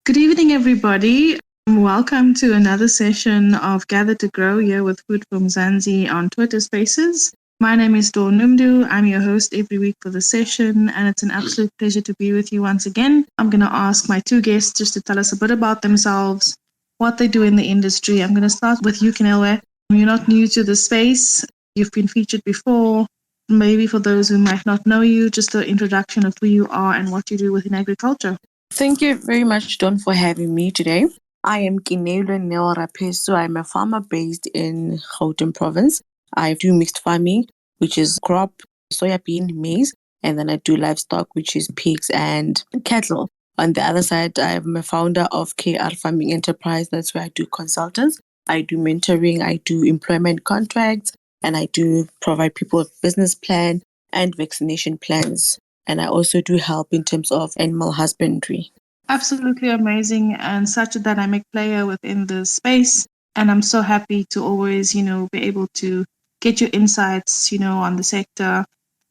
Good evening, everybody. Welcome to another session of Gather to Grow here with Food from Zanzi on Twitter Spaces. My name is Dawn Numdu. I'm your host every week for the session, and it's an absolute pleasure to be with you once again. I'm going to ask my two guests just to tell us a bit about themselves, what they do in the industry. I'm going to start with you, Kinelwe. You're not new to the space. You've been featured before. Maybe for those who might not know you, just an introduction of who you are and what you do within agriculture. Thank you very much, Don, for having me today. I am Kinelwe Neo Rapesu. I'm a farmer based in Gauteng province. I do mixed farming, which is crop, soybean, maize, and then I do livestock, which is pigs and cattle. On the other side, I'm a founder of KR Farming Enterprise. That's where I do consultants. I do mentoring, I do employment contracts, and I do provide people with business plan and vaccination plans. And I also do help in terms of animal husbandry. Absolutely amazing and such a dynamic player within the space. And I'm so happy to always, be able to get your insights, on the sector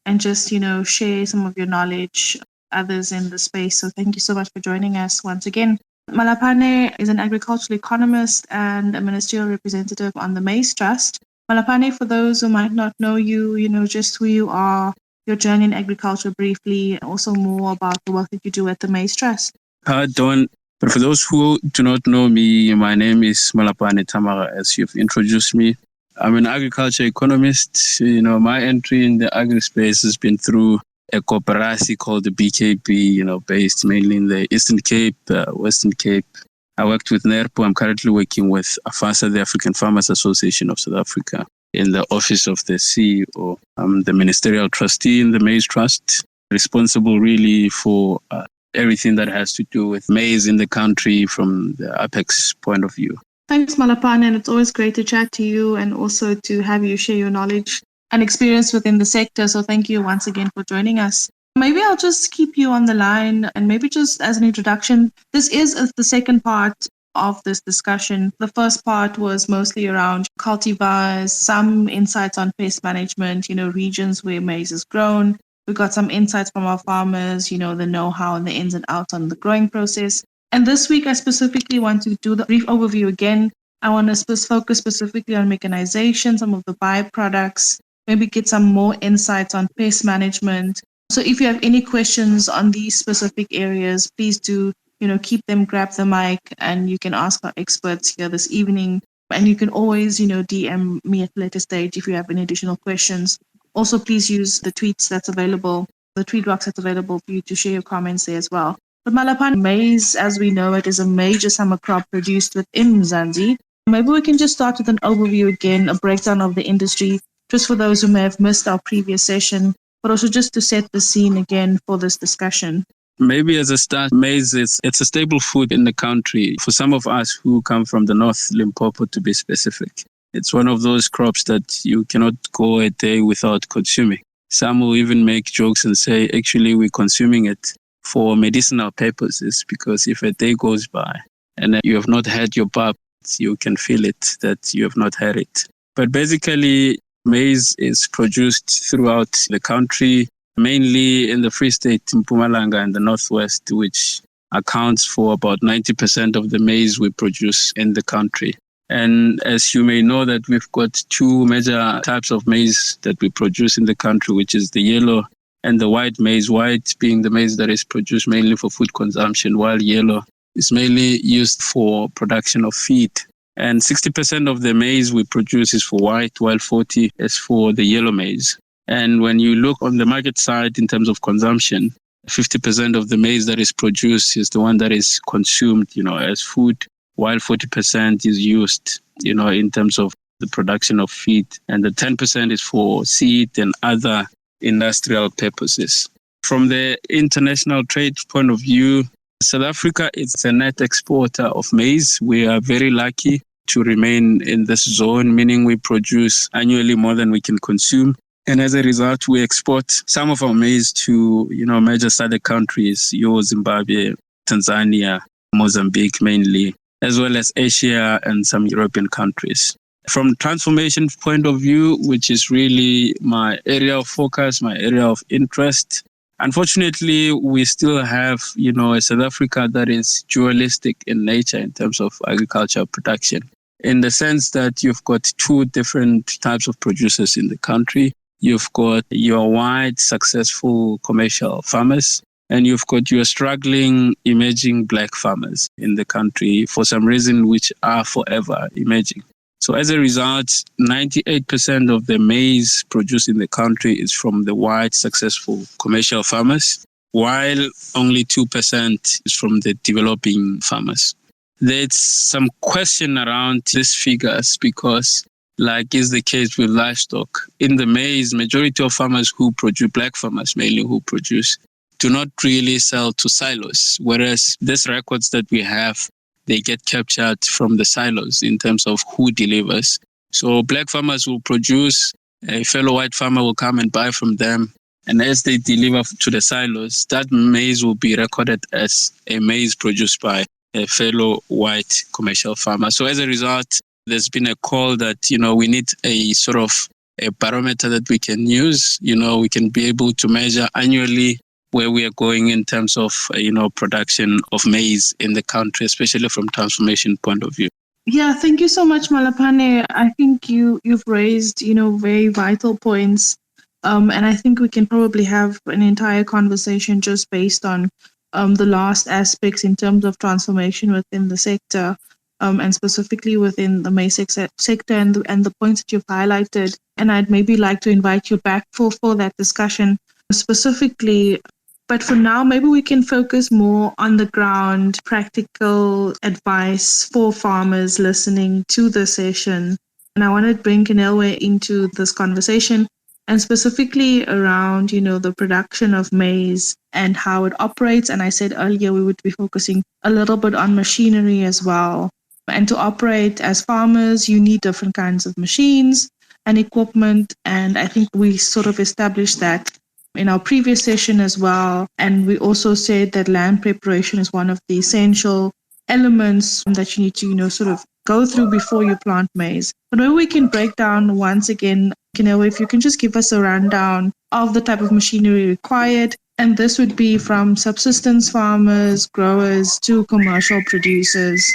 and just, share some of your knowledge with others in the space. So thank you so much for joining us once again. Malapane is an agricultural economist and a ministerial representative on the Maize Trust. Malapane, for those who might not know you, just who you are, your journey in agriculture briefly, and also more about the work that you do at the Maize Trust. Don, but for those who do not know me, my name is Malapane Tamara, as you've introduced me. I'm an agriculture economist. My entry in the agri space has been through a cooperasi called the BKB, based mainly in the Eastern Cape, Western Cape. I worked with NERPO. I'm currently working with AFASA, the African Farmers Association of South Africa, in the office of the CEO. I'm the ministerial trustee in the Maize Trust, responsible really for everything that has to do with maize in the country from the Apex point of view. Thanks, Malapane, and it's always great to chat to you and also to have you share your knowledge and experience within the sector. So thank you once again for joining us. Maybe I'll just keep you on the line and maybe just as an introduction, this is the second part of this discussion. The first part was mostly around cultivars, some insights on pest management, regions where maize is grown. We got some insights from our farmers, the know-how and the ins and outs on the growing process. And this week, I specifically want to do the brief overview again. I want to focus specifically on mechanization, some of the byproducts, maybe get some more insights on pest management. So if you have any questions on these specific areas, please do, grab the mic and you can ask our experts here this evening. And you can always, DM me at a later stage if you have any additional questions. Also, please use the tweets that's available, the tweet box that's available for you to share your comments there as well. But Malapane, maize, as we know it, is a major summer crop produced within Mzansi. Maybe we can just start with an overview again, a breakdown of the industry, just for those who may have missed our previous session, but also just to set the scene again for this discussion. Maybe as a start, maize, it's a staple food in the country. For some of us who come from the North, Limpopo to be specific, it's one of those crops that you cannot go a day without consuming. Some will even make jokes and say, actually, we're consuming it for medicinal purposes, because if a day goes by and you have not had your pap, you can feel it that you have not had it. But basically, maize is produced throughout the country, mainly in the Free State, Mpumalanga and the Northwest, which accounts for about 90% of the maize we produce in the country. And as you may know, that we've got two major types of maize that we produce in the country, which is the yellow and the white maize. White being the maize that is produced mainly for food consumption, while yellow is mainly used for production of feed. And 60% of the maize we produce is for white, while 40% is for the yellow maize. And when you look on the market side in terms of consumption, 50% of the maize that is produced is the one that is consumed, as food, while 40% is used, in terms of the production of feed. And the 10% is for seed and other industrial purposes. From the international trade point of view, South Africa is a net exporter of maize. We are very lucky to remain in this zone, meaning we produce annually more than we can consume. And as a result, we export some of our maize to, major SADC countries, Zimbabwe, Tanzania, Mozambique mainly, as well as Asia and some European countries. From transformation point of view, which is really my area of focus, my area of interest, Unfortunately, we still have, a South Africa that is dualistic in nature in terms of agricultural production, in the sense that you've got two different types of producers in the country. You've got your white, successful commercial farmers, and you've got your struggling, emerging black farmers in the country for some reason, which are forever emerging. So as a result, 98% of the maize produced in the country is from the white, successful commercial farmers, while only 2% is from the developing farmers. There's some question around these figures because, like is the case with livestock, in the maize, majority of farmers who produce, black farmers mainly who produce, do not really sell to silos, whereas these records that we have, they get captured from the silos in terms of who delivers. So black farmers will produce, a fellow white farmer will come and buy from them, and as they deliver to the silos, that maize will be recorded as a maize produced by a fellow white commercial farmer. So as a result, there's been a call that, we need a sort of a barometer that we can use. We can be able to measure annually where we are going in terms of, production of maize in the country, especially from transformation point of view. Yeah, thank you so much, Malapane. I think you've raised, very vital points. And I think we can probably have an entire conversation just based on the last aspects in terms of transformation within the sector, and specifically within the maize sector and the points that you've highlighted. And I'd maybe like to invite you back for that discussion specifically. But for now, maybe we can focus more on the ground, practical advice for farmers listening to the session. And I want to bring Kenelwe into this conversation and specifically around, the production of maize and how it operates. And I said earlier we would be focusing a little bit on machinery as well. And to operate as farmers, you need different kinds of machines and equipment. And I think we sort of established that in our previous session as well. And we also said that land preparation is one of the essential elements that you need to, sort of go through before you plant maize. But maybe we can break down once again, if you can just give us a rundown of the type of machinery required. And this would be from subsistence farmers, growers to commercial producers.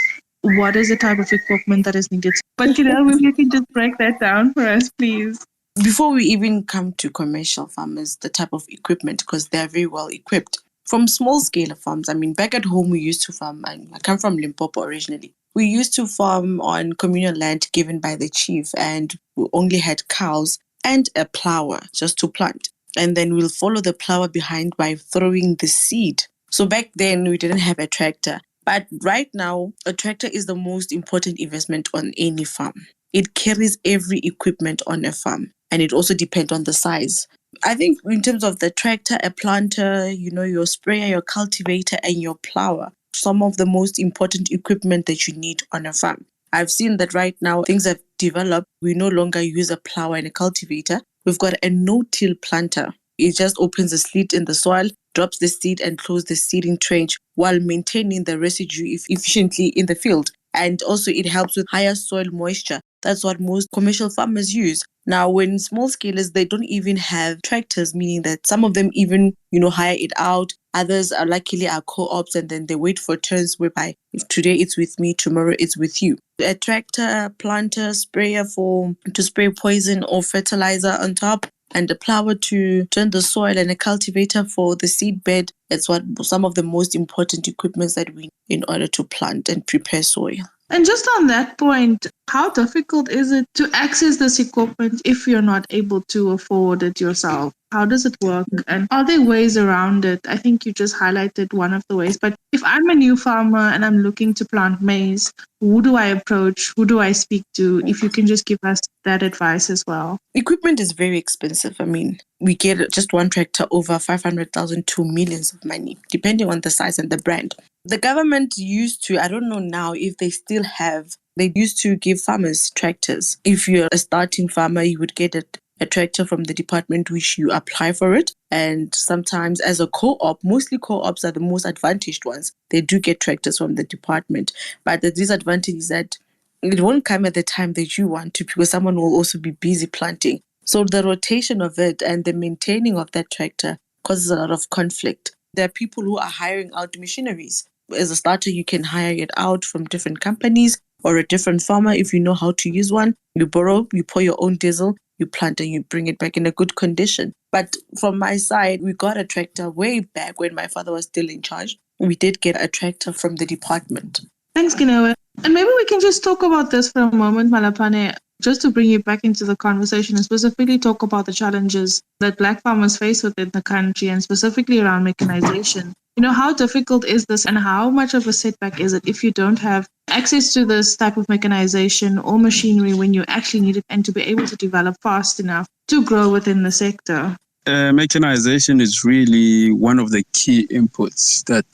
What is the type of equipment that is needed? But if you can just break that down for us, please. Before we even come to commercial farmers, the type of equipment, because they're very well equipped. From small scale farms, back at home we used to farm. I come from Limpopo originally. We used to farm on communal land given by the chief, and we only had cows and a plower just to plant. And then we'll follow the plower behind by throwing the seed. So back then we didn't have a tractor. But right now, a tractor is the most important investment on any farm. It carries every equipment on a farm, and it also depends on the size. I think in terms of the tractor, a planter, your sprayer, your cultivator, and your plower, some of the most important equipment that you need on a farm. I've seen that right now things have developed. We no longer use a plower and a cultivator. We've got a no-till planter. It just opens a slit in the soil, drops the seed, and closes the seeding trench while maintaining the residue efficiently in the field. And also it helps with higher soil moisture. That's what most commercial farmers use. Now, when small scalers, they don't even have tractors, meaning that some of them even, hire it out. Others are luckily are co-ops, and then they wait for turns whereby if today it's with me, tomorrow it's with you. A tractor, planter, sprayer to spray poison or fertilizer on top, and a plower to turn the soil, and a cultivator for the seed bed. That's what some of the most important equipments that we need in order to plant and prepare soil. And just on that point, how difficult is it to access this equipment if you're not able to afford it yourself? How does it work? And are there ways around it? I think you just highlighted one of the ways. But if I'm a new farmer and I'm looking to plant maize, who do I approach? Who do I speak to? If you can just give us that advice as well. Equipment is very expensive. We get just one tractor over 500,000 to millions of money, depending on the size and the brand. The government used to, I don't know now if they still have, they used to give farmers tractors. If you're a starting farmer, you would get a tractor from the department which you apply for it. And sometimes as a co-op, mostly co-ops are the most advantaged ones. They do get tractors from the department. But the disadvantage is that it won't come at the time that you want to, because someone will also be busy planting. So the rotation of it and the maintaining of that tractor causes a lot of conflict. There are people who are hiring out machineries. As a starter, you can hire it out from different companies or a different farmer. If you know how to use one, you borrow, you pour your own diesel, you plant and you bring it back in a good condition. But from my side, we got a tractor way back when my father was still in charge. We did get a tractor from the department. Thanks, Ginewe. And maybe we can just talk about this for a moment, Malapane, just to bring you back into the conversation and specifically talk about the challenges that Black farmers face within the country and specifically around mechanization. How difficult is this and how much of a setback is it if you don't have access to this type of mechanization or machinery when you actually need it and to be able to develop fast enough to grow within the sector? Mechanization is really one of the key inputs that,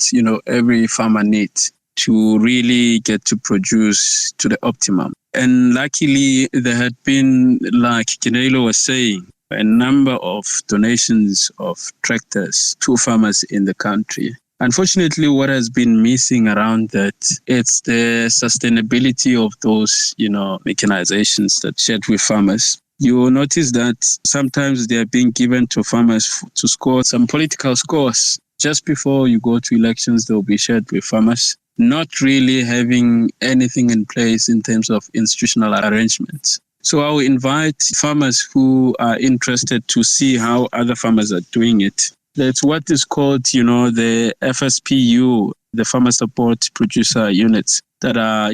every farmer needs to really get to produce to the optimum. And luckily, there had been, like Kinelo was saying, a number of donations of tractors to farmers in the country. Unfortunately, what has been missing around that, it's the sustainability of those, mechanizations that shared with farmers. You will notice that sometimes they are being given to farmers to score some political scores. Just before you go to elections, they will be shared with farmers, not really having anything in place in terms of institutional arrangements. So I will invite farmers who are interested to see how other farmers are doing it. That's what is called, the FSPU, the Farmer Support Producer Units that are,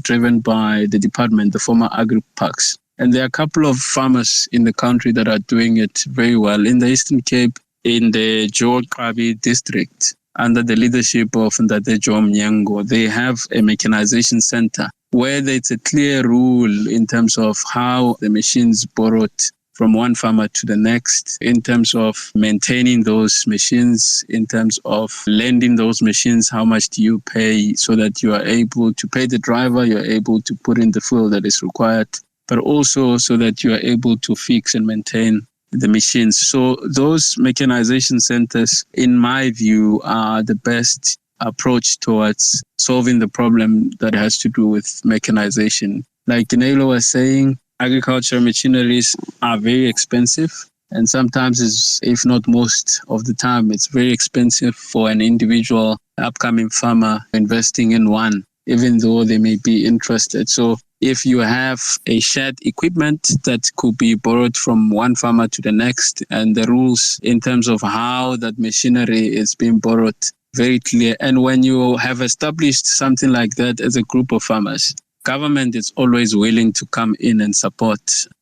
driven by the department, the former agri-parks. And there are a couple of farmers in the country that are doing it very well. In the Eastern Cape, in the Joe Krabi district, under the leadership of Ndate Joe Mnyango, they have a mechanization center where there's a clear rule in terms of how the machines borrowed from one farmer to the next, in terms of maintaining those machines, in terms of lending those machines, how much do you pay so that you are able to pay the driver, you're able to put in the fuel that is required, but also so that you are able to fix and maintain the machines. So those mechanization centers, in my view, are the best approach towards solving the problem that has to do with mechanization. Like Nelo was saying, agricultural machineries are very expensive. And sometimes, if not most of the time, it's very expensive for an individual upcoming farmer investing in one, even though they may be interested. So if you have a shared equipment that could be borrowed from one farmer to the next, and the rules in terms of how that machinery is being borrowed very clear. And when you have established something like that as a group of farmers, government is always willing to come in and support.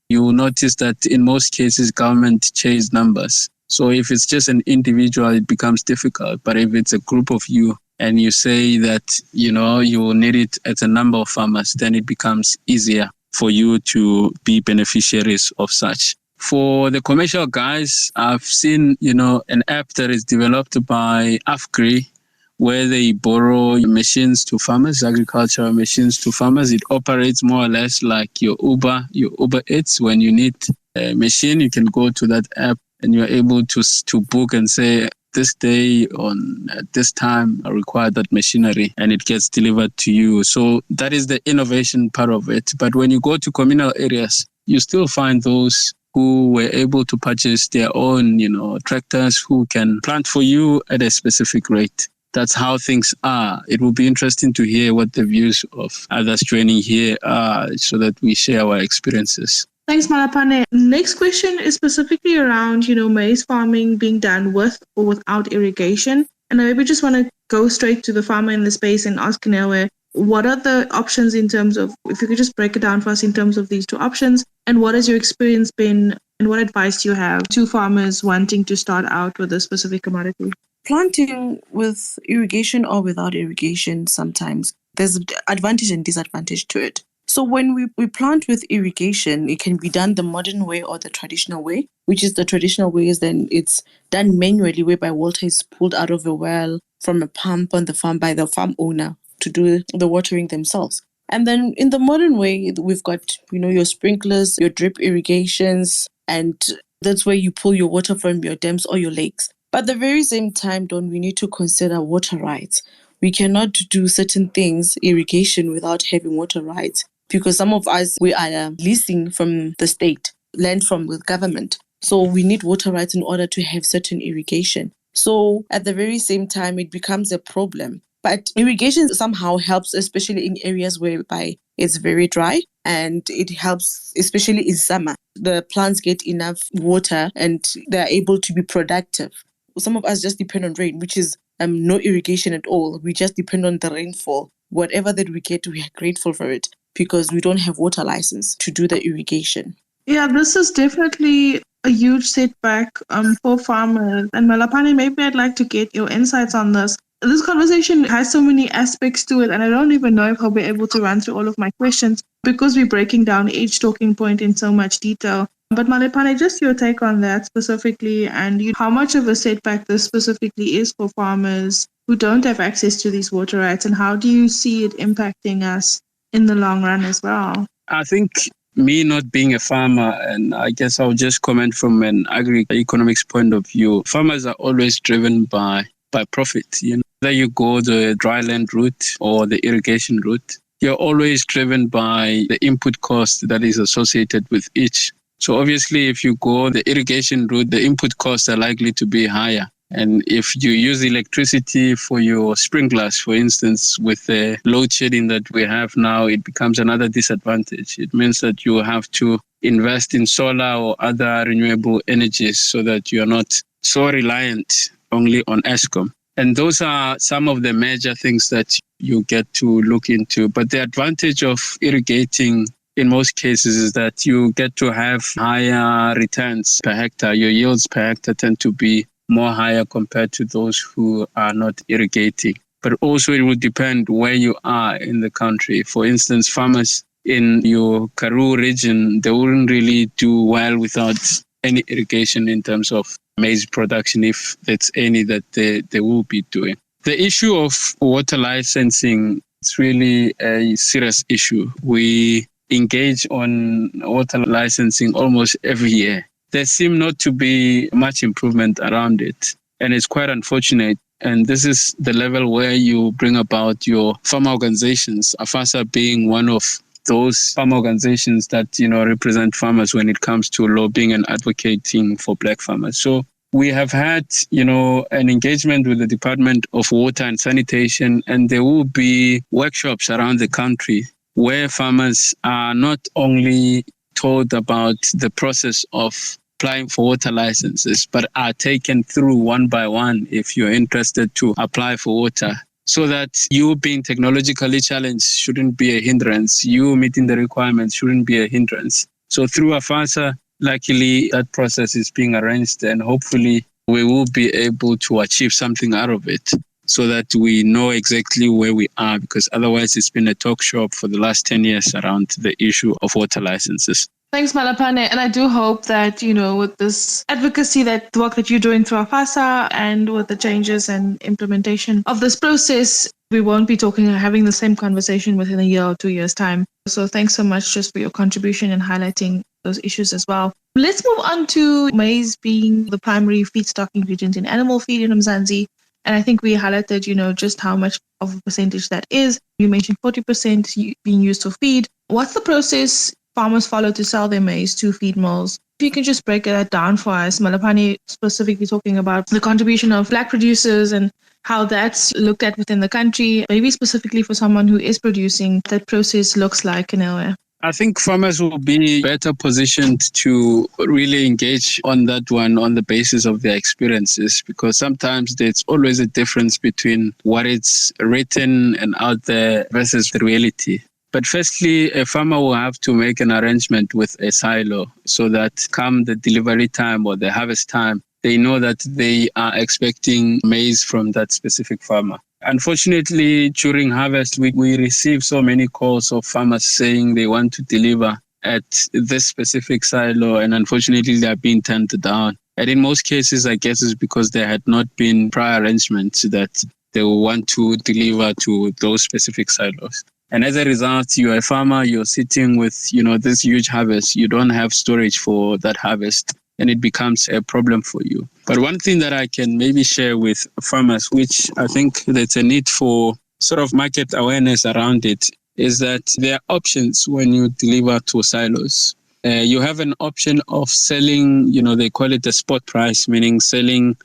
You will notice that in most cases, government chase numbers. So if it's just an individual, it becomes difficult. But if it's a group of you, and you say that, you will need it as a number of farmers, then it becomes easier for you to be beneficiaries of such. For the commercial guys, I've seen, an app that is developed by AFGRI, where they borrow machines to farmers, agricultural machines to farmers. It operates more or less like your Uber Eats. When you need a machine, you can go to that app and you're able to book and say, this day on this time I require that machinery, and it gets delivered to you. So that is the innovation part of it. But when you go to communal areas, you still find those who were able to purchase their own, tractors who can plant for you at a specific rate. That's how things are. It will be interesting to hear what the views of others joining here are so that we share our experiences. Thanks, Malapane. Next question is specifically around, maize farming being done with or without irrigation. And I maybe just want to go straight to the farmer in the space and ask Newe, what are the options in terms of, if you could just break it down for us in terms of these two options, and what has your experience been, and what advice do you have to farmers wanting to start out with a specific commodity? Planting with irrigation or without irrigation, sometimes there's advantage and disadvantage to it. So when we plant with irrigation, it can be done the modern way or the traditional way, which is the traditional way is then it's done manually, whereby water is pulled out of a well from a pump on the farm by the farm owner to do the watering themselves. And then in the modern way, we've got, your sprinklers, your drip irrigations, and that's where you pull your water from your dams or your lakes. But at the very same time, Don, we need to consider water rights. We cannot do certain things, irrigation, without having water rights, because some of us, we are leasing from the state, land from the government. So we need water rights in order to have certain irrigation. So at the very same time, it becomes a problem. But irrigation somehow helps, especially in areas whereby it's very dry, and it helps, especially in summer. The plants get enough water and they're able to be productive. Some of us just depend on rain, which is no irrigation at all. We just depend on the rainfall. Whatever that we get, we are grateful for it because we don't have water license to do the irrigation. Yeah, this is definitely a huge setback for farmers. And Malapane, maybe I'd like to get your insights on this. This conversation has so many aspects to it, and I don't even know if I'll be able to run through all of my questions because we're breaking down each talking point in so much detail. But Malapane, just your take on that specifically, and how much of a setback this specifically is for farmers who don't have access to these water rights, and how do you see it impacting us in the long run as well? I think me not being a farmer, and I guess I'll just comment from an agri-economics point of view, farmers are always driven by profit. Whether you go the dryland route or the irrigation route, you're always driven by the input cost that is associated with each. So obviously, if you go the irrigation route, the input costs are likely to be higher. And if you use electricity for your sprinklers, for instance, with the load shedding that we have now, it becomes another disadvantage. It means that you have to invest in solar or other renewable energies so that you are not so reliant only on Eskom. And those are some of the major things that you get to look into. But the advantage of irrigating in most cases is that you get to have higher returns per hectare. Your yields per hectare tend to be more higher compared to those who are not irrigating. But also it will depend where you are in the country. For instance, farmers in your Karoo region, they wouldn't really do well without any irrigation in terms of maize production, if there's any that they will be doing. The issue of water licensing, it's really a serious issue. We engage on water licensing almost every year. There seems not to be much improvement around it. And it's quite unfortunate. And this is the level where you bring about your farm organizations, AFASA being one of those farm organizations that, represent farmers when it comes to lobbying and advocating for black farmers. So we have had, an engagement with the Department of Water and Sanitation, and there will be workshops around the country where farmers are not only told about the process of applying for water licenses, but are taken through one by one if you're interested to apply for water, so that you being technologically challenged shouldn't be a hindrance. You meeting the requirements shouldn't be a hindrance. So through AFASA, luckily that process is being arranged, and hopefully we will be able to achieve something out of it, so that we know exactly where we are, because otherwise it's been a talk shop for the last 10 years around the issue of water licenses. Thanks, Malapane. And I do hope that, with this advocacy, that the work that you're doing through AFASA and with the changes and implementation of this process, we won't be having the same conversation within a year or 2 years' time. So thanks so much just for your contribution and highlighting those issues as well. Let's move on to maize being the primary feedstock ingredient in animal feed in Mzansi. And I think we highlighted, just how much of a percentage that is. You mentioned 40% being used for feed. What's the process farmers follow to sell their maize to feed mills? If you can just break that down for us, Malapane specifically talking about the contribution of black producers and how that's looked at within the country, maybe specifically for someone who is producing, that process looks like in Elway. I think farmers will be better positioned to really engage on that one on the basis of their experiences, because sometimes there's always a difference between what is written and out there versus the reality. But firstly, a farmer will have to make an arrangement with a silo so that come the delivery time or the harvest time, they know that they are expecting maize from that specific farmer. Unfortunately, during harvest, we receive so many calls of farmers saying they want to deliver at this specific silo, and unfortunately, they are being turned down. And in most cases, I guess it's because there had not been prior arrangements that they will want to deliver to those specific silos. And as a result, you're a farmer, you're sitting with, this huge harvest. You don't have storage for that harvest, and it becomes a problem for you. But one thing that I can maybe share with farmers, which I think there's a need for sort of market awareness around it, is that there are options when you deliver to silos. You have an option of selling, they call it the spot price, meaning selling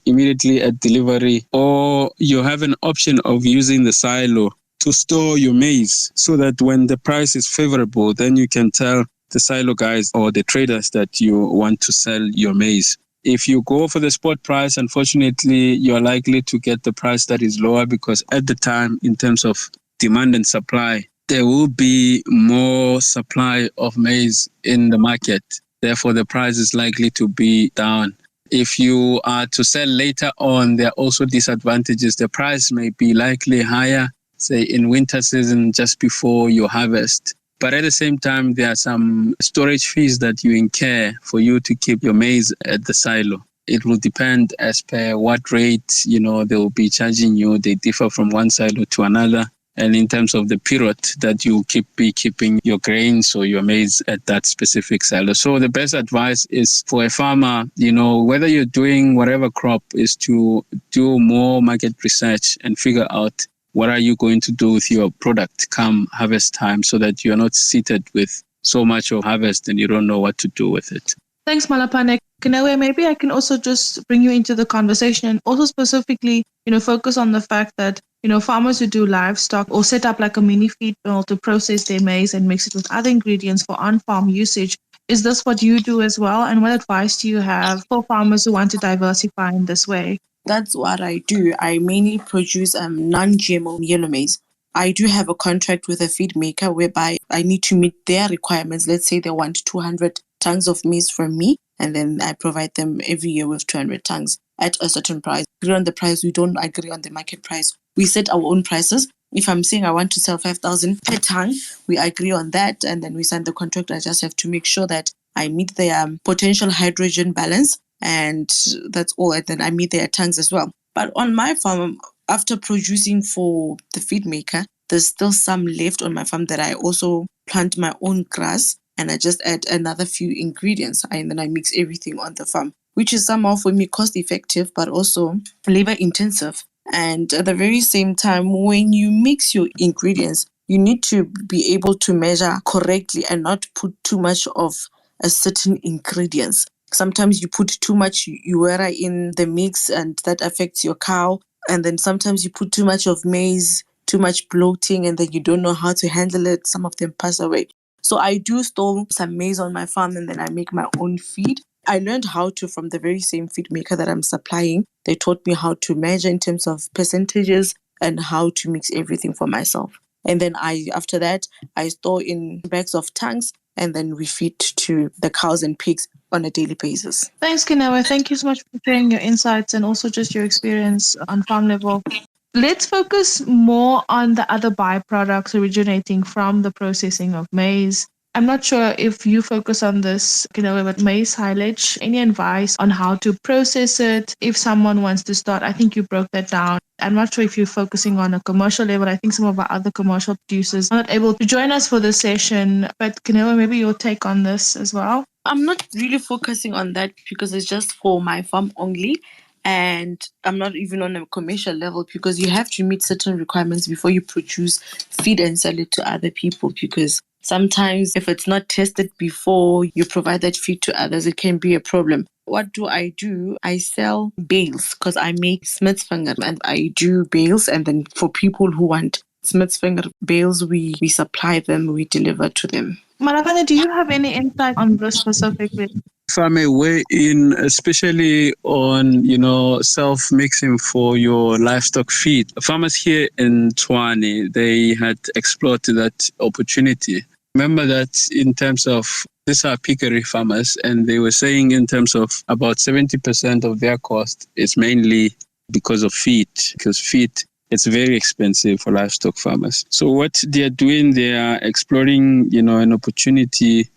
immediately at delivery, or you have an option of using the silo to store your maize so that when the price is favorable, then you can tell the silo guys or the traders that you want to sell your maize. If you go for the spot price, unfortunately, you're likely to get the price that is lower because at the time, in terms of demand and supply, there will be more supply of maize in the market. Therefore, the price is likely to be down. If you are to sell later on, there are also disadvantages. The price may be likely higher, say in winter season, just before you harvest. But at the same time, there are some storage fees that you incur for you to keep your maize at the silo. It will depend as per what rate, they will be charging you. They differ from one silo to another. And in terms of the period that you be keeping your grains or your maize at that specific silo. So the best advice is for a farmer, whether you're doing whatever crop, is to do more market research and figure out what are you going to do with your product come harvest time so that you're not seated with so much of harvest and you don't know what to do with it. Thanks, Malapane. Kenewe, maybe I can also just bring you into the conversation and also specifically, focus on the fact that, farmers who do livestock or set up like a mini feed mill to process their maize and mix it with other ingredients for on-farm usage. Is this what you do as well? And what advice do you have for farmers who want to diversify in this way? That's what I do. I mainly produce non-GMO yellow maize. I do have a contract with a feed maker whereby I need to meet their requirements. Let's say they want 200 tons of maize from me, and then I provide them every year with 200 tons at a certain price. We agree on the price. We don't agree on the market price. We set our own prices. If I'm saying I want to sell 5,000 per ton, we agree on that, and then we sign the contract. I just have to make sure that I meet the potential hydrogen balance, and that's all. And then I meet their tanks as well. But on my farm, after producing for the feed maker, there's still some left on my farm that I also plant my own grass, and I just add another few ingredients, and then I mix everything on the farm, which is somehow for me cost effective, but also labor intensive. And at the very same time, when you mix your ingredients, you need to be able to measure correctly and not put too much of a certain ingredients. Sometimes you put too much urea in the mix and that affects your cow. And then sometimes you put too much of maize, too much bloating, and then you don't know how to handle it. Some of them pass away. So I do store some maize on my farm, and then I make my own feed. I learned how to from the very same feed maker that I'm supplying. They taught me how to measure in terms of percentages and how to mix everything for myself. And then after that, I store in bags of tanks, and then we feed to the cows and pigs on a daily basis. Thanks, Kenewe. Thank you so much for sharing your insights and also just your experience on farm level. Let's focus more on the other byproducts originating from the processing of maize. I'm not sure if you focus on this, but maize silage, any advice on how to process it if someone wants to start? I think you broke that down. I'm not sure if you're focusing on a commercial level. I think some of our other commercial producers are not able to join us for this session, but maybe your take on this as well. I'm not really focusing on that because it's just for my farm only. And I'm not even on a commercial level because you have to meet certain requirements before you produce feed and sell it to other people, because sometimes if it's not tested before you provide that feed to others, it can be a problem. What do? I sell bales because I make Smithsvinger, and I do bales. And then for people who want Smithsvinger bales, we supply them, we deliver to them. Malapane, do you have any insight on this specifically? If I may weigh in, especially on, self-mixing for your livestock feed. Farmers here in Tshwane, they had explored that opportunity. Remember that in terms of, these are piggery farmers, and they were saying in terms of about 70% of their cost is mainly because of feed, because feed, it's very expensive for livestock farmers. So what they are doing, they are exploring, an opportunity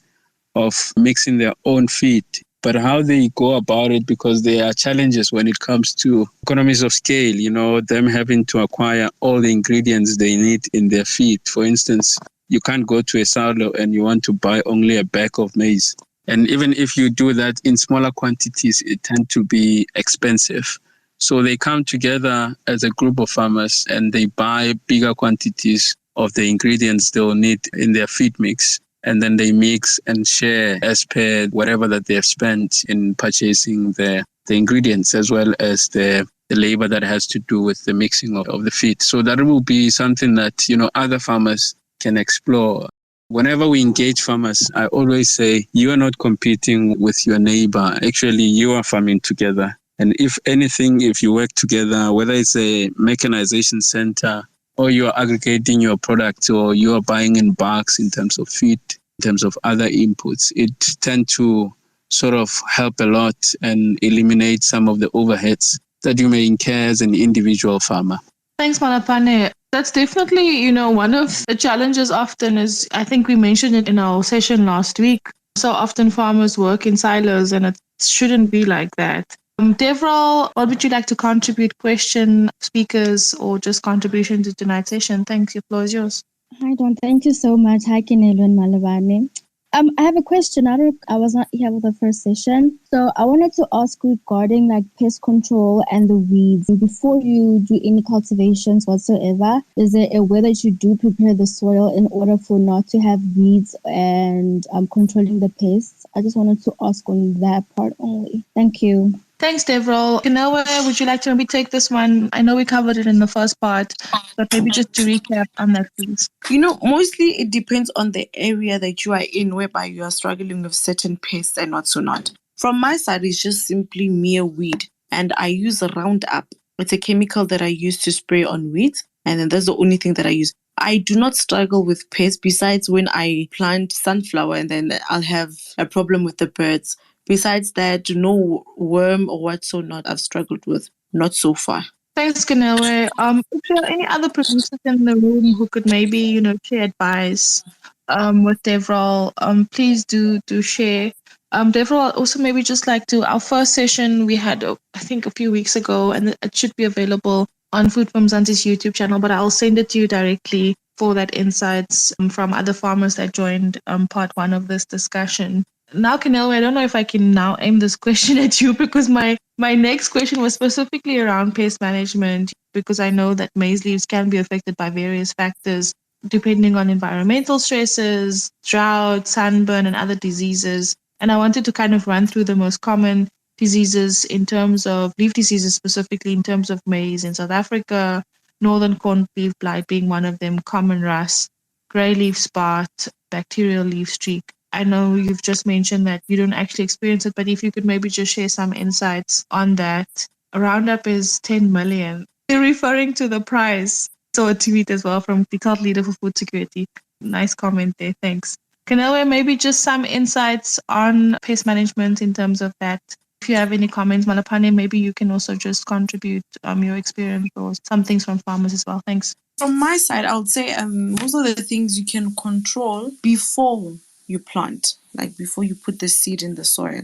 of mixing their own feed. But how they go about it, because there are challenges when it comes to economies of scale, them having to acquire all the ingredients they need in their feed. For instance, you can't go to a silo and you want to buy only a bag of maize. And even if you do that in smaller quantities, it tends to be expensive. So they come together as a group of farmers and they buy bigger quantities of the ingredients they'll need in their feed mix. and then they mix and share as per whatever that they have spent in purchasing the ingredients, as well as the labor that has to do with the mixing of the feed. So that will be something that, other farmers can explore. Whenever we engage farmers, I always say, you are not competing with your neighbor. Actually, you are farming together. And if anything, if you work together, whether it's a mechanization center or you are aggregating your products or you are buying in bulks in terms of feed, in terms of other inputs, it tends to sort of help a lot and eliminate some of the overheads that you may incur as an individual farmer. Thanks, Malapane. That's definitely, one of the challenges often is, I think we mentioned it in our session last week. So often farmers work in silos and it shouldn't be like that. Devrel, what would you like to contribute? Question, speakers, or just contribution to tonight's session? Thanks. Your floor is yours. Hi, Don. Thank you so much. Hi, Kinelo and Malabane. I have a question. I was not here with the first session. So I wanted to ask regarding like pest control and the weeds. Before you do any cultivations whatsoever, is there a way that you do prepare the soil in order for not to have weeds and controlling the pests? I just wanted to ask on that part only. Thank you. Thanks, Devrel. Kanoa, would you like to maybe take this one? I know we covered it in the first part, but maybe just to recap on that, please. Mostly it depends on the area that you are in, whereby you are struggling with certain pests and what so not. From my side, it's just simply mere weed, and I use Roundup. It's a chemical that I use to spray on weeds, and then that's the only thing that I use. I do not struggle with pests besides when I plant sunflower and then I'll have a problem with the birds. Besides that, no worm or what so not I've struggled with. Not so far. Thanks, Kanoe. If there are any other producers in the room who could maybe, share advice with Devrel, please do share. Devrel, also maybe just like to, our first session we had, I think a few weeks ago, and it should be available on Food from Zanzi's YouTube channel, but I'll send it to you directly for that insights from other farmers that joined part one of this discussion. Now, Canelo, I don't know if I can now aim this question at you because my next question was specifically around pest management, because I know that maize leaves can be affected by various factors depending on environmental stresses, drought, sunburn, and other diseases. And I wanted to kind of run through the most common diseases in terms of leaf diseases, specifically in terms of maize in South Africa, northern corn leaf blight being one of them, common rust, grey leaf spot, bacterial leaf streak. I know you've just mentioned that you don't actually experience it, but if you could maybe just share some insights on that. Roundup is 10 million. You're referring to the price. So a tweet as well from the cult leader for food security. Nice comment there. Thanks. Kanoe, maybe just some insights on pest management in terms of that. If you have any comments, Malapane, maybe you can also just contribute your experience or some things from farmers as well. Thanks. From my side, I would say most of the things you can control before you plant, like before you put the seed in the soil.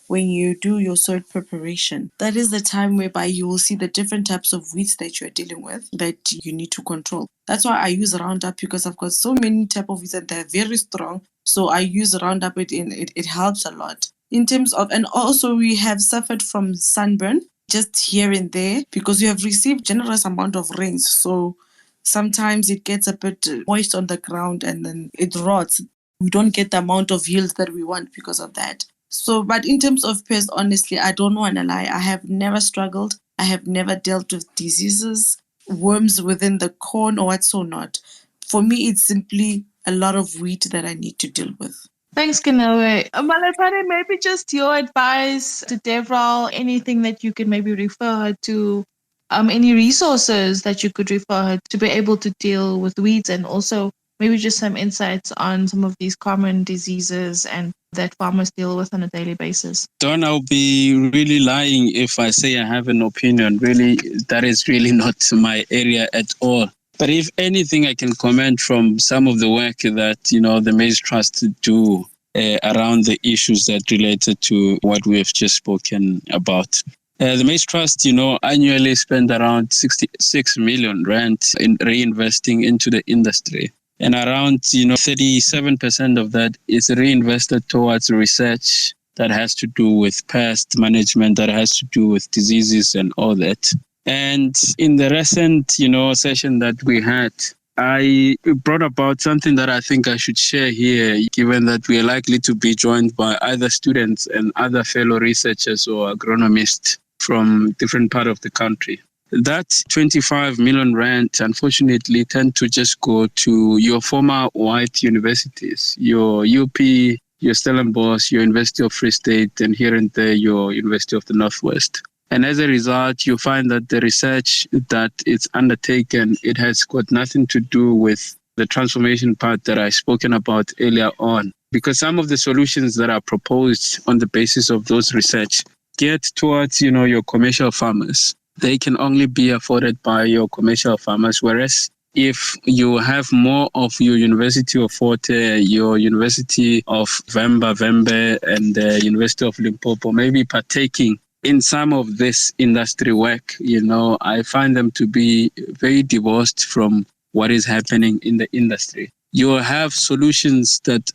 When you do your soil preparation, that is the time whereby you will see the different types of weeds that you're dealing with that you need to control. That's why I use Roundup, because I've got so many type of weeds and they're very strong. So I use Roundup. It helps a lot. In terms of, and also we have suffered from sunburn just here and there because we have received generous amount of rains. So sometimes it gets a bit moist on the ground and then it rots. We don't get the amount of yield that we want because of that. So, but in terms of pests, honestly, I don't want to lie. I have never struggled. I have never dealt with diseases, worms within the corn or what so not. For me, it's simply a lot of wheat that I need to deal with. Thanks, Kanoe. Malapane, maybe just your advice to Devrel, anything that you can maybe refer her to, any resources that you could refer her to be able to deal with weeds, and also maybe just some insights on some of these common diseases and that farmers deal with on a daily basis. Don, I'll be really lying if I say I have an opinion. Really, that is really not my area at all. But if anything, I can comment from some of the work that, the Maize Trust do around the issues that related to what we have just spoken about. The Maize Trust, annually spend around 66 million rand in reinvesting into the industry. And around, 37% of that is reinvested towards research that has to do with pest management, that has to do with diseases and all that. And in the recent, session that we had, I brought about something that I think I should share here, given that we are likely to be joined by either students and other fellow researchers or agronomists from different part of the country. That 25 million rand, unfortunately, tend to just go to your former white universities, your UP, your Stellenbosch, your University of Free State, and here and there, your University of the Northwest. And as a result, you find that the research that is undertaken, it has got nothing to do with the transformation part that I've spoken about earlier on. Because some of the solutions that are proposed on the basis of those research get towards, your commercial farmers. They can only be afforded by your commercial farmers, whereas if you have more of your University of Forte, your University of Vembe, and the University of Limpopo, maybe partaking in some of this industry work, I find them to be very divorced from what is happening in the industry. You have solutions that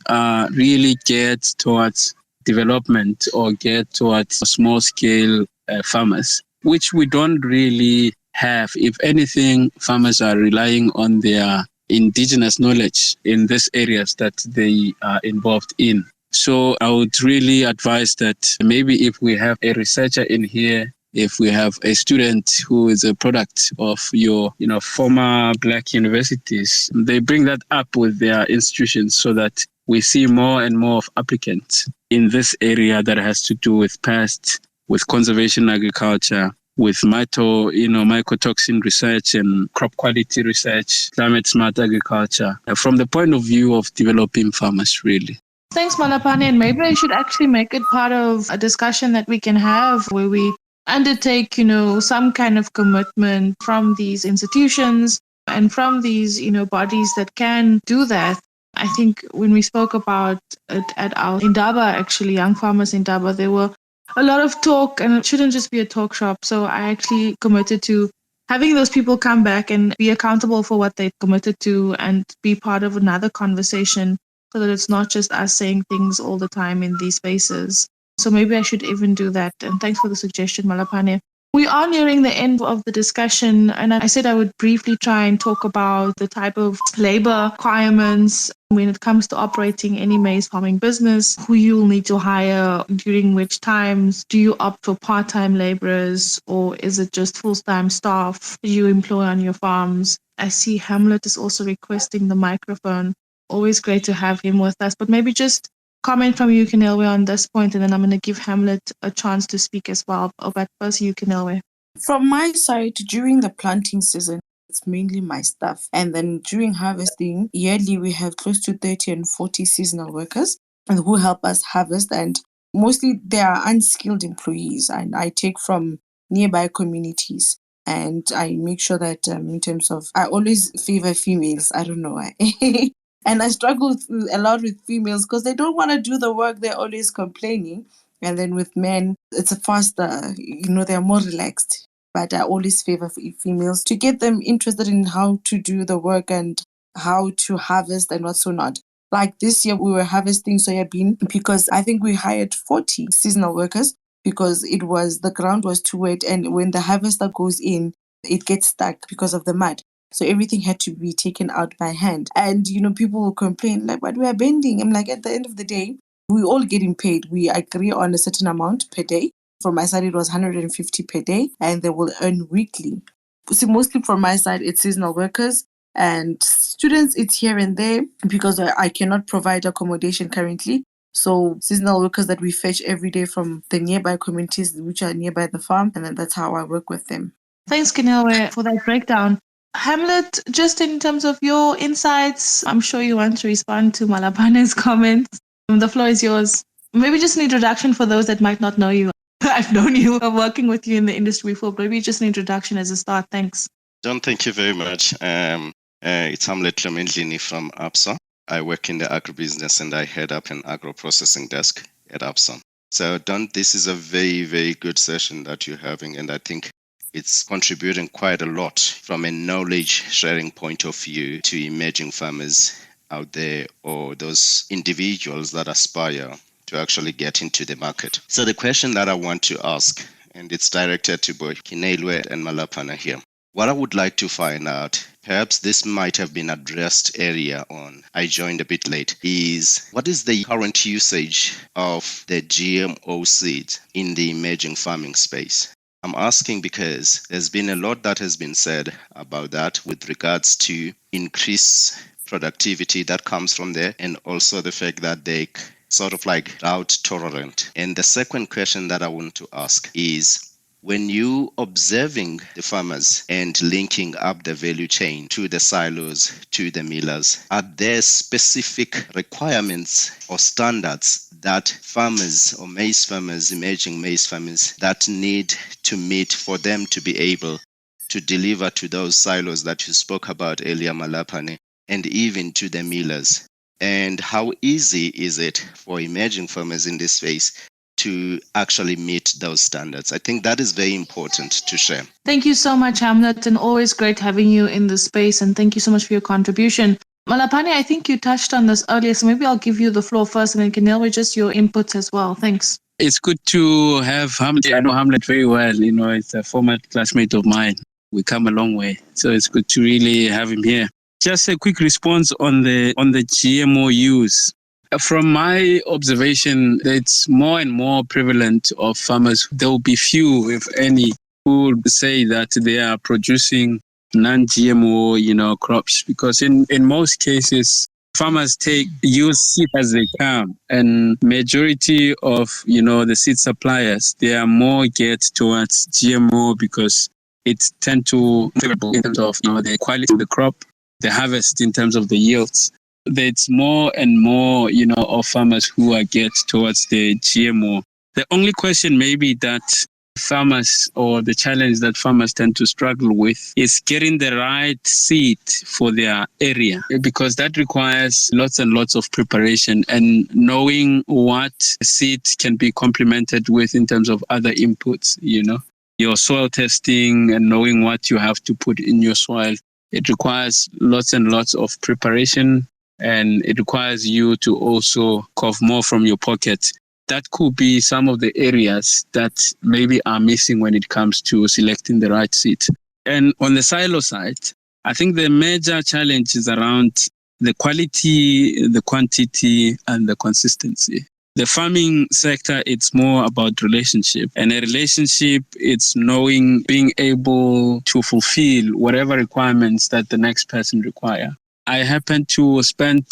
really get towards development or get towards small scale farmers, which we don't really have. If anything, farmers are relying on their indigenous knowledge in these areas that they are involved in. So I would really advise that maybe if we have a researcher in here, if we have a student who is a product of your, former Black universities, they bring that up with their institutions so that we see more and more of applicants in this area that has to do with pests, with conservation agriculture, with mycotoxin research and crop quality research, climate smart agriculture, from the point of view of developing farmers, really. Thanks, Malapane. And maybe I should actually make it part of a discussion that we can have where we undertake, some kind of commitment from these institutions and from these, bodies that can do that. I think when we spoke about it at our Indaba, actually, Young Farmers Indaba, there were a lot of talk, and it shouldn't just be a talk shop. So I actually committed to having those people come back and be accountable for what they committed to and be part of another conversation so that it's not just us saying things all the time in these spaces. So maybe I should even do that. And thanks for the suggestion, Malapane. We are nearing the end of the discussion, and I said I would briefly try and talk about the type of labor requirements when it comes to operating any maize farming business, who you'll need to hire, during which times. Do you opt for part-time laborers, or is it just full-time staff you employ on your farms? I see Hamlet is also requesting the microphone. Always great to have him with us, but maybe just comment from you, Kenelwe, on this point, and then I'm going to give Hamlet a chance to speak as well. But first, you, Kenelwe. From my side, during the planting season, it's mainly my staff. And then during harvesting, yearly we have close to 30 and 40 seasonal workers who help us harvest. And mostly they are unskilled employees. And I take from nearby communities. And I make sure that in terms of, I always favor females. I don't know why. And I struggle a lot with females because they don't want to do the work. They're always complaining. And then with men, it's a faster, they're more relaxed. But I always favor females to get them interested in how to do the work and how to harvest and what's so not. Like this year, we were harvesting soya bean because I think we hired 40 seasonal workers because the ground was too wet. And when the harvester goes in, it gets stuck because of the mud. So everything had to be taken out by hand. And, people will complain, like, but we are bending. I'm like, at the end of the day, we all getting paid. We agree on a certain amount per day. From my side, it was 150 per day, and they will earn weekly. So mostly from my side, it's seasonal workers. And students, it's here and there because I cannot provide accommodation currently. So seasonal workers that we fetch every day from the nearby communities which are nearby the farm, and then that's how I work with them. Thanks, Kenelwe, for that breakdown. Hamlet, just in terms of your insights, I'm sure you want to respond to Malapane's comments. The floor is yours. Maybe just an introduction for those that might not know you. I've known you, working with you in the industry before, but maybe just an introduction as a start. Thanks. John, thank you very much. It's Hamlet Clementlini from ABSA. I work in the agribusiness and I head up an agro-processing desk at ABSA. So, Don, this is a very, very good session that you're having, and I think it's contributing quite a lot from a knowledge sharing point of view to emerging farmers out there or those individuals that aspire to actually get into the market. So the question that I want to ask, and it's directed to both Kinelwe and Malapana here. What I would like to find out, perhaps this might have been addressed earlier on, I joined a bit late, is what is the current usage of the GMO seeds in the emerging farming space? I'm asking because there's been a lot that has been said about that with regards to increased productivity that comes from there, and also the fact that they sort of like drought tolerant. And the second question that I want to ask is, when you observing the farmers and linking up the value chain to the silos, to the millers, are there specific requirements or standards that farmers or maize farmers, emerging maize farmers, that need to meet for them to be able to deliver to those silos that you spoke about earlier, Malapane, and even to the millers? And how easy is it for emerging farmers in this space to actually meet those standards? I think that is very important to share. Thank you so much, Hamlet, and always great having you in the space. And thank you so much for your contribution. Malapane, I think you touched on this earlier, so maybe I'll give you the floor first, and then Kenel, just your inputs as well. Thanks. It's good to have Hamlet. I know Hamlet very well. It's a former classmate of mine. We come a long way, so it's good to really have him here. Just a quick response on the GMO use. From my observation, it's more and more prevalent of farmers. There will be few, if any, who would say that they are producing non-GMO, crops, because in most cases, farmers use seed as they come, and majority of the seed suppliers, they are more geared towards GMO because it tend to favorable in terms of the quality of the crop, the harvest, in terms of the yields. There's more and more of farmers who are geared towards the GMO. The only question maybe that farmers, or the challenge that farmers tend to struggle with, is getting the right seed for their area, because that requires lots and lots of preparation and knowing what seed can be complemented with in terms of other inputs, your soil testing and knowing what you have to put in your soil. It requires lots and lots of preparation, and it requires you to also cough more from your pocket. That could be some of the areas that maybe are missing when it comes to selecting the right seed. And on the silo side, I think the major challenge is around the quality, the quantity, and the consistency. The farming sector, it's more about relationship. And a relationship, it's knowing, being able to fulfill whatever requirements that the next person require. I happened to spend,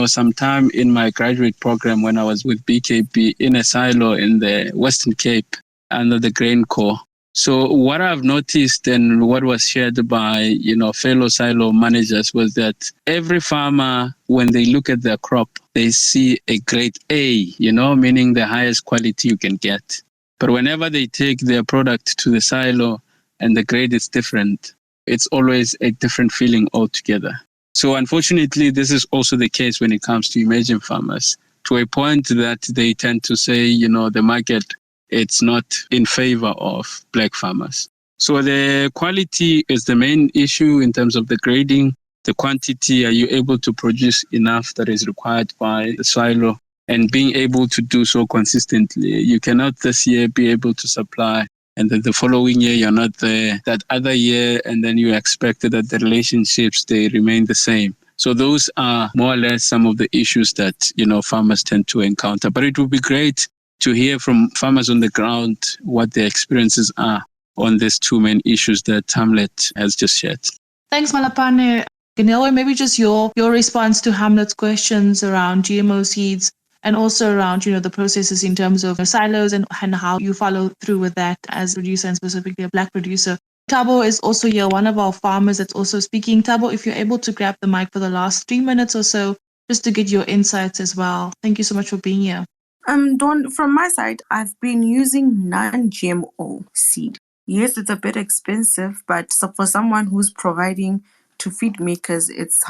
some time in my graduate program when I was with BKP in a silo in the Western Cape under the Grain Corps. So what I've noticed and what was shared by, fellow silo managers was that every farmer, when they look at their crop, they see a grade A, meaning the highest quality you can get. But whenever they take their product to the silo and the grade is different, it's always a different feeling altogether. So unfortunately, this is also the case when it comes to emerging farmers, to a point that they tend to say, the market, it's not in favor of black farmers. So the quality is the main issue in terms of the grading. The quantity, are you able to produce enough that is required by the silo, and being able to do so consistently? You cannot this year be able to supply, and then the following year you're not there, that other year, and then you expect that the relationships, they remain the same. So those are more or less some of the issues that, farmers tend to encounter. But it would be great to hear from farmers on the ground what their experiences are on these two main issues that Hamlet has just shared. Thanks, Malapane. Ganelwe, maybe just your response to Hamlet's questions around GMO seeds, and also around, the processes in terms of silos and how you follow through with that as a producer, and specifically a black producer. Tabo is also here, one of our farmers that's also speaking. Tabo, if you're able to grab the mic for the last 3 minutes or so, just to get your insights as well. Thank you so much for being here. Dawn, from my side, I've been using non-GMO seed. Yes, it's a bit expensive, but for someone who's providing to feed makers, it's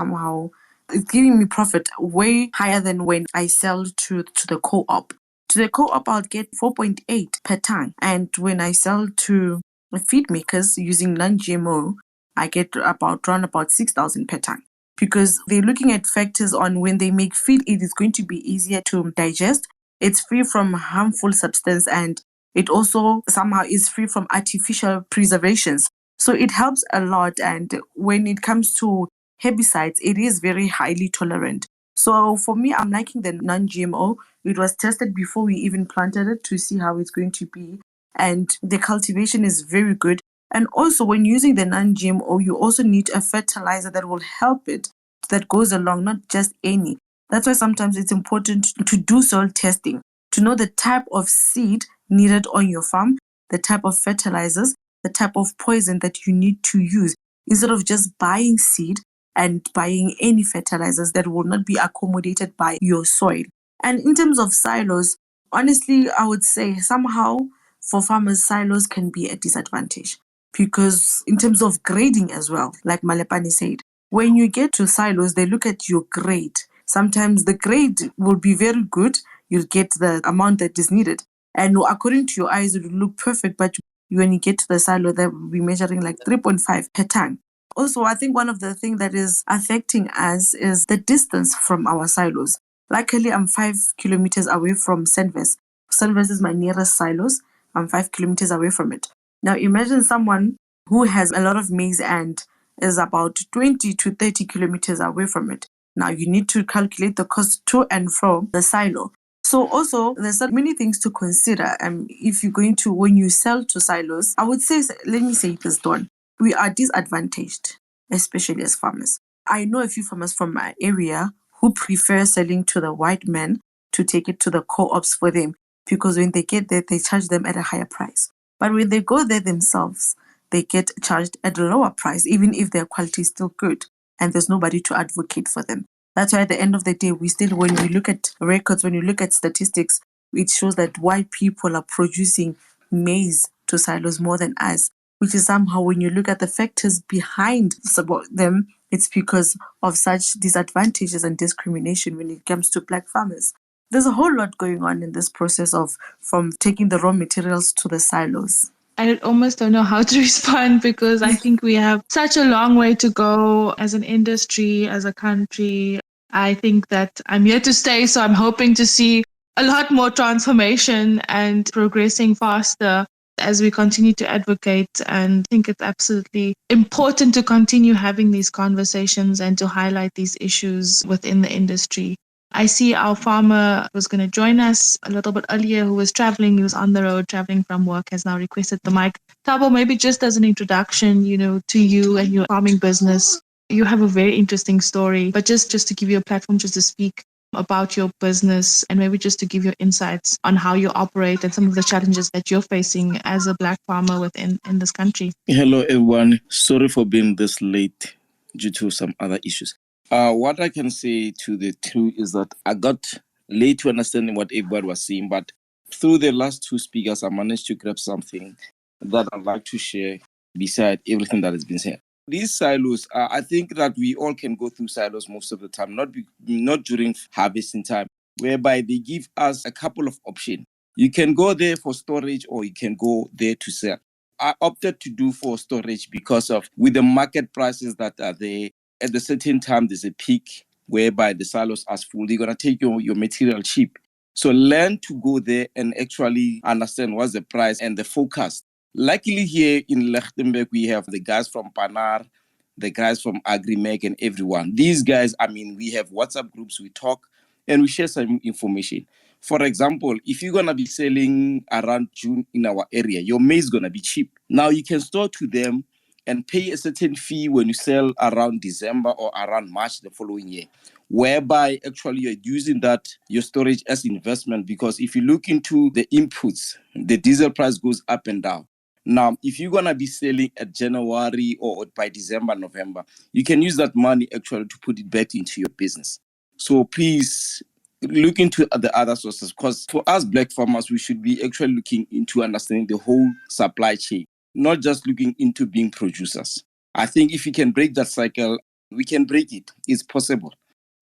giving me profit way higher than when I sell to the co-op. To the co-op, I'll get 4.8 per ton. And when I sell to feed makers using non-GMO, I get around about 6,000 per ton. Because they're looking at factors on when they make feed, it is going to be easier to digest. It's free from harmful substance, and it also somehow is free from artificial preservations. So it helps a lot. And when it comes to herbicides, it is very highly tolerant. So for me, I'm liking the non-GMO. It was tested before we even planted it to see how it's going to be. And the cultivation is very good. And also, when using the non-GMO, you also need a fertilizer that will help it, that goes along, not just any. That's why sometimes it's important to do soil testing, to know the type of seed needed on your farm, the type of fertilizers, the type of poison that you need to use, instead of just buying seed and buying any fertilizers that will not be accommodated by your soil. And in terms of silos, honestly, I would say somehow for farmers, silos can be a disadvantage, because in terms of grading as well, like Malepani said, when you get to silos, they look at your grade. Sometimes the grade will be very good. You'll get the amount that is needed. And according to your eyes, it will look perfect. But when you get to the silo, they will be measuring like 3.5 per ton. Also, I think one of the things that is affecting us is the distance from our silos. Luckily, I'm 5 kilometers away from Senves. Senves is my nearest silos. I'm 5 kilometers away from it. Now, imagine someone who has a lot of maize and is about 20 to 30 kilometers away from it. Now, you need to calculate the cost to and from the silo. So also, there's so many things to consider. If you're going to, when you sell to silos, I would say, let me say this, Dawn, we are disadvantaged, especially as farmers. I know a few farmers from my area who prefer selling to the white men to take it to the co-ops for them, because when they get there, they charge them at a higher price. But when they go there themselves, they get charged at a lower price, even if their quality is still good and there's nobody to advocate for them. That's why at the end of the day, we still, when we look at records, when you look at statistics, it shows that white people are producing maize to silos more than us, which is somehow, when you look at the factors behind them, it's because of such disadvantages and discrimination when it comes to black farmers. There's a whole lot going on in this process of from taking the raw materials to the silos. I almost don't know how to respond, because I think we have such a long way to go as an industry, as a country. I think that I'm here to stay, so I'm hoping to see a lot more transformation and progressing faster as we continue to advocate. And I think it's absolutely important to continue having these conversations and to highlight these issues within the industry. I see our farmer was going to join us a little bit earlier, who was traveling. He was on the road traveling from work, has now requested the mic. Tabo, maybe just as an introduction, to you and your farming business. You have a very interesting story, but just to give you a platform just to speak about your business, and maybe just to give your insights on how you operate and some of the challenges that you're facing as a black farmer within in this country. Hello, everyone. Sorry for being this late due to some other issues. What I can say to the two is that I got late to understanding what everybody was saying, but through the last two speakers, I managed to grab something that I'd like to share beside everything that has been said. These silos, I think that we all can go through silos most of the time, not during harvesting time, whereby they give us a couple of options. You can go there for storage, or you can go there to sell. I opted to do for storage because of, with the market prices that are there, at a certain time there's a peak whereby the silos are full. They're going to take your material cheap. So learn to go there and actually understand what's the price and the forecast. Luckily here in Lichtenberg, we have the guys from Panar, the guys from AgriMeg, and everyone. These guys, we have WhatsApp groups, we talk and we share some information. For example, if you're going to be selling around June in our area, your maize is going to be cheap. Now you can store to them and pay a certain fee when you sell around December or around March the following year, whereby actually you're using your storage as investment. Because if you look into the inputs, the diesel price goes up and down. Now, if you're going to be selling at January or by December, November, you can use that money actually to put it back into your business. So please look into the other sources, because for us black farmers, we should be actually looking into understanding the whole supply chain, not just looking into being producers. I think if you can break that cycle, we can break it. It's possible.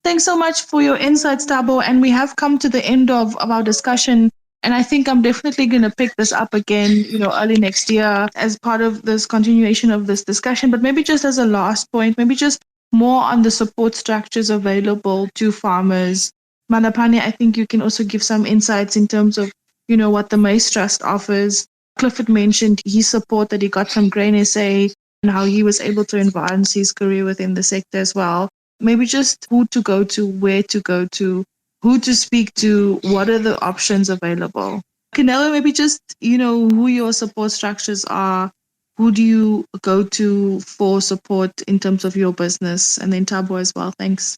Thanks so much for your insights, Tabo. And we have come to the end of our discussion. And I think I'm definitely going to pick this up again, early next year as part of this continuation of this discussion. But maybe just as a last point, maybe just more on the support structures available to farmers. Malapane, I think you can also give some insights in terms of, what the Maize Trust offers. Clifford mentioned his support that he got from Grain SA. and how he was able to advance his career within the sector as well. Maybe just who to go to, where to go to, who to speak to, what are the options available. Canelo, maybe just, who your support structures are, who do you go to for support in terms of your business, and then Tabo as well. Thanks.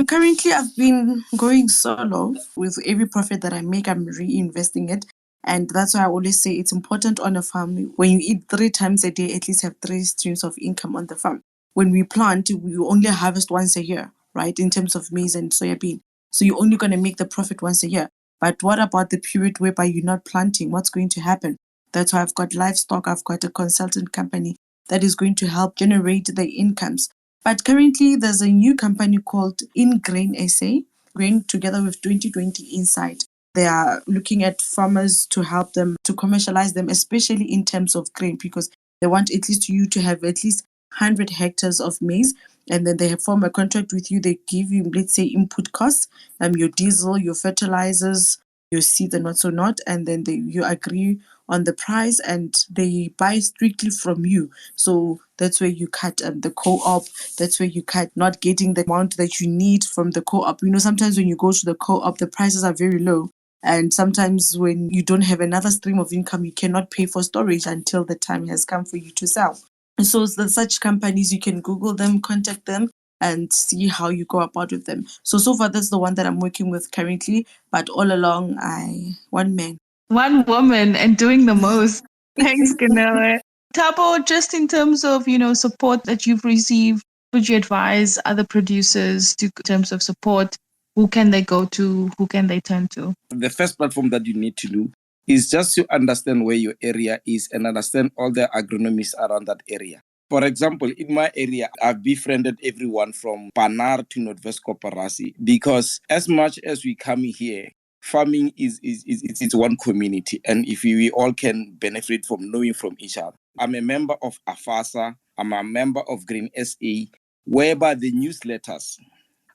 Currently, I've been going solo. With every profit that I make, I'm reinvesting it. And that's why I always say it's important on a farm. When you eat 3 times a day, at least have 3 streams of income on the farm. When we plant, we only harvest once a year, right? In terms of maize and soya bean. So you're only going to make the profit once a year. But what about the period whereby you're not planting? What's going to happen? That's why I've got livestock. I've got a consultant company that is going to help generate the incomes. But currently, there's a new company called Ingrain SA, Grain together with 2020 Insight. They are looking at farmers to help them to commercialize them, especially in terms of grain, because they want at least you to have at least 100 hectares of maize. And then they have form a contract with you. They give you, let's say, input costs, your diesel, your fertilizers, your seed and what so not. And then you agree on the price and they buy strictly from you. So that's where you cut the co-op. That's where you cut not getting the amount that you need from the co-op. Sometimes when you go to the co-op, the prices are very low. And sometimes when you don't have another stream of income, you cannot pay for storage until the time has come for you to sell. And so such companies, you can Google them, contact them, and see how you go about with them. So far, that's the one that I'm working with currently. But all along, one man. One woman and doing the most. Thanks, Canelo. Tabo, just in terms of, support that you've received, would you advise other producers in terms of support? Who can they go to? Who can they turn to? The first platform that you need to do is just to understand where your area is and understand all the agronomists around that area. For example, in my area, I've befriended everyone from Panar to Northwest Koparasi because as much as we come here, farming is it's one community, and if we all can benefit from knowing from each other. I'm a member of AFASA. I'm a member of Green SA, whereby the newsletters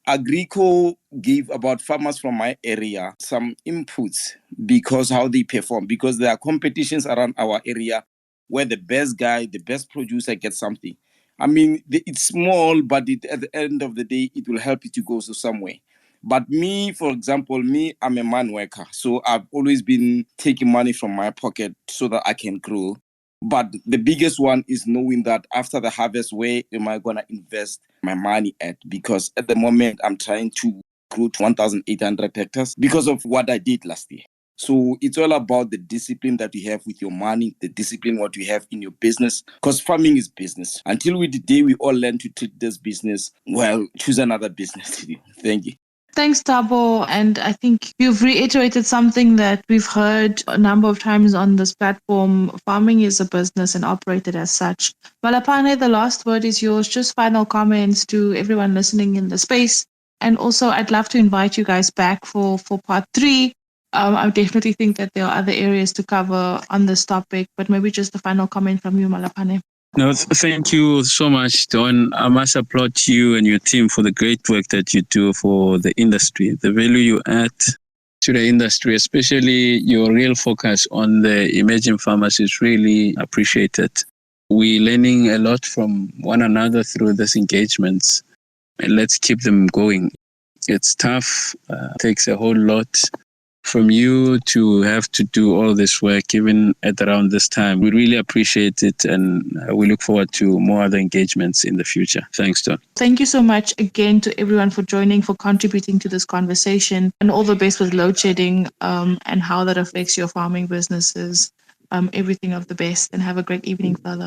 Agrico gave about farmers from my area some inputs because how they perform, because there are competitions around our area where the best guy, the best producer gets something. I mean, it's small, but at the end of the day, it will help you to go somewhere. But me, for example, I'm a man worker. So I've always been taking money from my pocket so that I can grow. But the biggest one is knowing that after the harvest, where am I going to invest my money at? Because at the moment, I'm trying to grow to 1,800 hectares because of what I did last year. So it's all about the discipline that you have with your money, the discipline what you have in your business, because farming is business. Until the day we all learn to treat this business, well, choose another business to do. Thank you. Thanks, Tabo. And I think you've reiterated something that we've heard a number of times on this platform. Farming is a business and operated as such. Malapane, the last word is yours. Just final comments to everyone listening in the space. And also, I'd love to invite you guys back for part 3. I definitely think that there are other areas to cover on this topic, but maybe just a final comment from you, Malapane. No, thank you so much, Don. I must applaud you and your team for the great work that you do for the industry, the value you add to the industry, especially your real focus on the emerging farmers is really appreciated. We're learning a lot from one another through these engagements, and let's keep them going. It's tough, takes a whole lot from you to have to do all this work even at around this time. We really appreciate it, and we look forward to more other engagements in the future. Thanks, Don. Thank you so much again to everyone for joining, for contributing to this conversation, and all the best with load shedding and how that affects your farming businesses. Everything of the best, and have a great evening further.